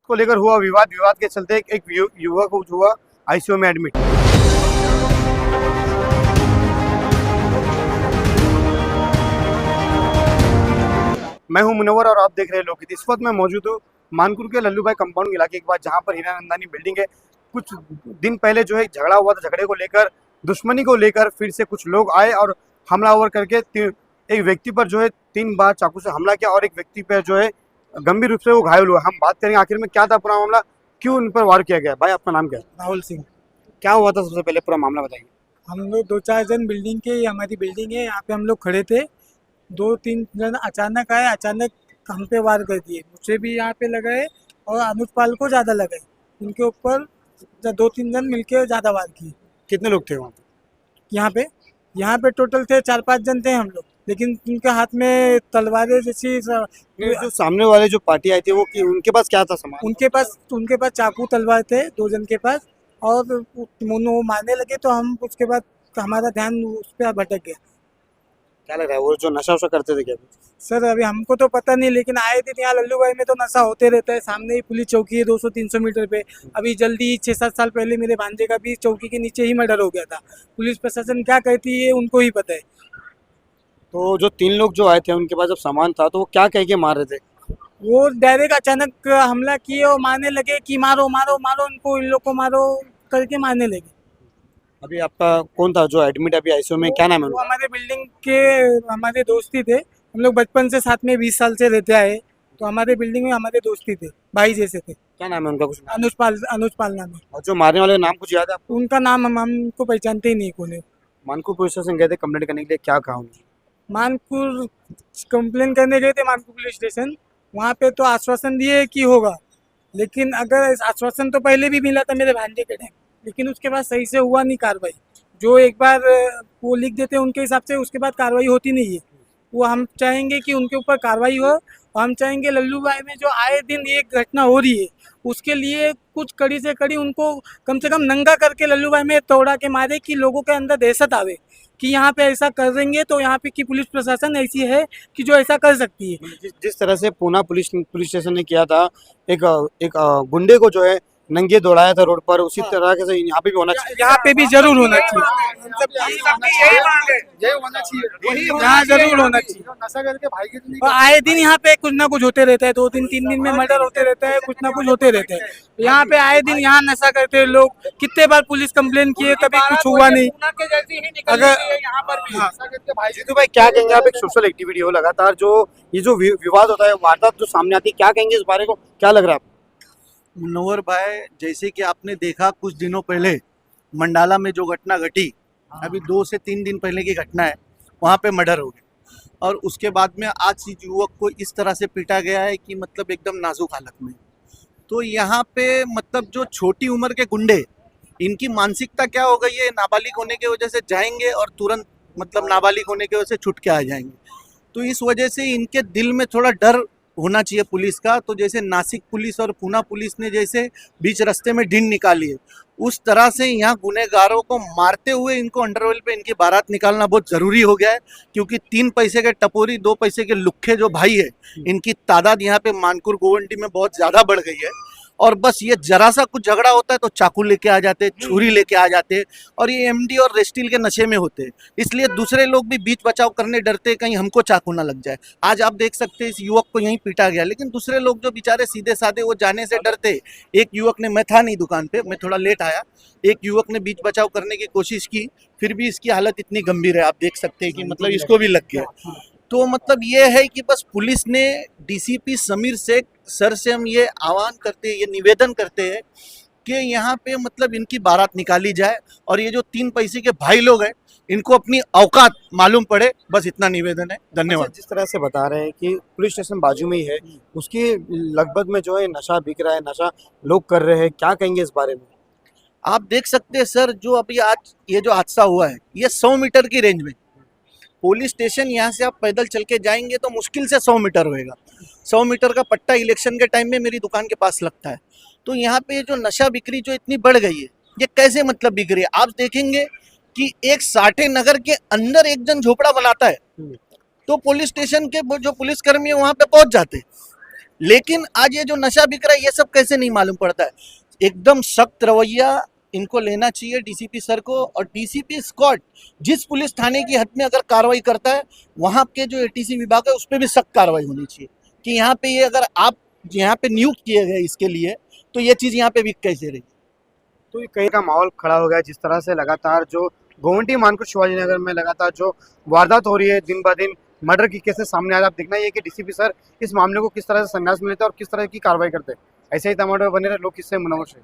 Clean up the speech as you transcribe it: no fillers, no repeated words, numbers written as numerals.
को लेकर हुआ विवाद। विवाद के चलते एक युवक हुआ आईसीयू में एडमिट। मैं हूं मुनव्वर और आप देख रहे हैं लोकहित। इस वक्त मैं मौजूद हूं मानकुर के लल्लू भाई कंपाउंड इलाके के बाद, जहां पर हीरानंदानी बिल्डिंग है। कुछ दिन पहले जो है झगड़ा हुआ था, झगड़े को लेकर, दुश्मनी को लेकर फिर से कुछ लोग आए और हमलावर करके एक व्यक्ति पर जो है 3 बार चाकू से हमला किया और एक व्यक्ति पर जो है गंभीर रूप से वो घायल हुआ। हम बात करेंगे आखिर में क्या था पूरा मामला, क्यों उन पर वार किया गया। भाई आपका नाम क्या है? राहुल सिंह। क्या हुआ था, सबसे पहले पूरा मामला बताइए। हम लोग 2-4 जन बिल्डिंग के, ये हमारी बिल्डिंग है, यहाँ पे हम लोग खड़े थे। 2-3 जन अचानक आए, अचानक हम पे वार कर दिए। मुझे भी यहाँ पे लगाए और अनुज पाल को ज़्यादा लगाए। उनके ऊपर 2-3 जन मिलके ज़्यादा वार किए। कितने लोग थे वहाँ पे? यहाँ पे टोटल थे 4-5 जन थे हम लोग, लेकिन उनके हाथ में तलवारें जैसी जो सामने वाले जो पार्टी आई थी वो उनके पास क्या था सामान? उनके पास चाकू तलवार थे 2 जन के पास, और वो मारने लगे तो हम उसके बाद हमारा ध्यान उस पर भटक गया। क्या लग रहा है वो जो नशा वशा करते थे क्या? सर अभी हमको तो पता नहीं, लेकिन आए दिन यहाँ लल्लू भाई में तो नशा होते रहता है। सामने ही पुलिस चौकी है 200-300 मीटर पे। अभी जल्दी 6-7 साल पहले मेरे भांजे का भी चौकी के नीचे ही मर्डर हो गया था। पुलिस प्रशासन क्या कहती है उनको ही पता है। तो जो 3 लोग जो आए थे उनके पास जब सामान था तो वो क्या कह के मार रहे थे? वो डायरेक्ट अचानक हमला किए और मारने लगे कि मारो मारो मारो इनको, इन लोग को मारो करके मारने लगे। अभी आपका कौन था जो एडमिट अभी आईसीयू में, क्या नाम है वो उनका? हमारे बिल्डिंग के हमारे दोस्ती थे। हम लोग बचपन से साथ में 20 साल से रहते आए, तो हमारे बिल्डिंग में हमारे दोस्ती थे, भाई जैसे थे। क्या नाम है उनका? कुछ नाम? अनुज पाल नाम है। और जो मारने वाले का नाम कुछ याद है आपको? उनका नाम हमको पहचानते ही नहीं कौन है। मानकुर पुलिस स्टेशन गए थे कंप्लेंट करने के लिए, क्या कहा उन्होंने? मानपुर कंप्लेन करने गए थे मानपुर पुलिस स्टेशन। वहाँ पे तो आश्वासन दिए कि होगा, लेकिन अगर आश्वासन तो पहले भी मिला था मेरे भांजे के टाइम, लेकिन उसके बाद सही से हुआ नहीं कार्रवाई। जो एक बार वो लिख देते हैं उनके हिसाब से, उसके बाद कार्रवाई होती नहीं है। वो हम चाहेंगे कि उनके ऊपर कार्रवाई हो, और हम चाहेंगे लल्लू भाई में जो आए दिन ये घटना हो रही है उसके लिए कुछ कड़ी से कड़ी उनको कम से कम नंगा करके लल्लू भाई में तोड़ा के मारे, कि लोगों के अंदर दहशत आवे कि यहाँ पे ऐसा करेंगे तो यहाँ पे की पुलिस प्रशासन ऐसी है कि जो ऐसा कर सकती है। जिस तरह से पूना पुलिस स्टेशन ने किया था, एक गुंडे को जो है नंगे दौड़ाया था रोड पर, उसी तरह के से यहाँ पे भी होना चाहिए। यहाँ पे भी जरूर होना चाहिए, यहाँ जरूर होना चाहिए। और आए दिन यहाँ पे कुछ ना कुछ होते रहता है, 2-3 दिन में मर्डर होते रहता है, कुछ ना कुछ होते रहते हैं। यहाँ पे आए दिन यहाँ नशा करते हैं लोग। कितने बार पुलिस कंप्लेन किए, कभी कुछ हुआ नहीं। अगर जीतू भाई क्या कहेंगे आप? एक सोशल एक्टिविटी हो लगातार, जो ये जो विवाद होता है, वारदात जो सामने आती है, क्या कहेंगे इस बारे को, क्या लग रहा है आपको? मुनव्वर भाई, जैसे कि आपने देखा कुछ दिनों पहले मंडाला में जो घटना घटी, अभी 2 से 3 दिन पहले की घटना है, वहाँ पे मर्डर हो गया। और उसके बाद में आज इस युवक को इस तरह से पीटा गया है कि मतलब एकदम नाजुक हालत में। तो यहाँ पे मतलब जो छोटी उम्र के गुंडे, इनकी मानसिकता क्या हो गई है, नाबालिग होने की वजह से जाएंगे और तुरंत मतलब नाबालिग होने की वजह से छुट के आ जाएंगे। तो इस वजह से इनके दिल में थोड़ा डर होना चाहिए पुलिस का। तो जैसे नासिक पुलिस और पूना पुलिस ने जैसे बीच रास्ते में ढींढ निकाली है, उस तरह से यहाँ गुनहगारों को मारते हुए इनको अंडरवर्ल्ड पे इनकी बारात निकालना बहुत ज़रूरी हो गया है। क्योंकि 3 पैसे के टपोरी, 2 पैसे के लुक्खे जो भाई है, इनकी तादाद यहाँ पे मानकुर गोवंडी में बहुत ज़्यादा बढ़ गई है। और बस ये जरा सा कुछ झगड़ा होता है तो चाकू लेके आ जाते, छुरी लेके आ जाते, और ये एमडी और रेस्टिल के नशे में होते। इसलिए दूसरे लोग भी बीच बचाव करने डरते, कहीं हमको चाकू ना लग जाए। आज आप देख सकते हैं इस युवक को यहीं पीटा गया, लेकिन दूसरे लोग जो बेचारे सीधे साधे, वो जाने से डरते। एक युवक ने, मैं था नहीं दुकान पे, मैं थोड़ा लेट आया, एक युवक ने बीच बचाव करने की कोशिश की, फिर भी इसकी हालत इतनी गंभीर है। आप देख सकते हैं कि मतलब इसको भी लग गया। तो मतलब ये है कि बस पुलिस ने डीसीपी समीर शेख सर से हम ये आह्वान करते हैं, ये निवेदन करते हैं कि यहाँ पे मतलब इनकी बारात निकाली जाए, और ये जो 3 पैसे के भाई लोग हैं इनको अपनी औकात मालूम पड़े, बस इतना निवेदन है। धन्यवाद। जिस तरह से बता रहे हैं कि पुलिस स्टेशन बाजू में ही है, उसके लगभग में जो है नशा बिक रहा है, नशा लोग कर रहे हैं, क्या कहेंगे इस बारे में? आप देख सकते हैं सर, जो अभी आज ये जो हादसा हुआ है, ये 100 मीटर की रेंज में पुलिस स्टेशन, यहाँ से आप पैदल चल के जाएंगे तो मुश्किल से 100 मीटर होएगा। 100 मीटर का पट्टा इलेक्शन के टाइम में मेरी दुकान के पास लगता है। तो यहाँ पे जो नशा बिक्री जो इतनी बढ़ गई है, ये कैसे मतलब बिक रही है? आप देखेंगे कि एक साठे नगर के अंदर एक जन झोपड़ा बनाता है, तो पुलिस स्टेशन के जो पुलिसकर्मी है वहाँ पे पहुँच जाते। लेकिन आज ये जो नशा बिक रहा है ये सब कैसे नहीं मालूम पड़ता है। एकदम सख्त रवैया इनको लेना चाहिए डीसीपी सर को, और डीसीपी स्क्वाड जिस पुलिस थाने की हद में अगर कार्रवाई करता है वहां के जो एटीसी विभाग है उस पर भी सख्त कार्रवाई होनी चाहिए कि यहाँ पे ये अगर आप यहाँ पे नियुक्त किए गए इसके लिए तो ये चीज यहाँ पे बिक कैसे रही। तो ये कहीं का माहौल खड़ा हो गया जिस तरह से लगातार जो गोवंटी मानकुट शिवाजी नगर में लगातार जो वारदात हो रही है दिन ब दिन मर्डर की केसेस सामने आ रहा है। अब देखना ये कि डीसीपी सर इस मामले को किस तरह से संन्यास में लेते हैं और किस तरह की कार्रवाई करते हैं। ऐसे ही टमाटर बने रहे लोग किससे मुनव्वर से।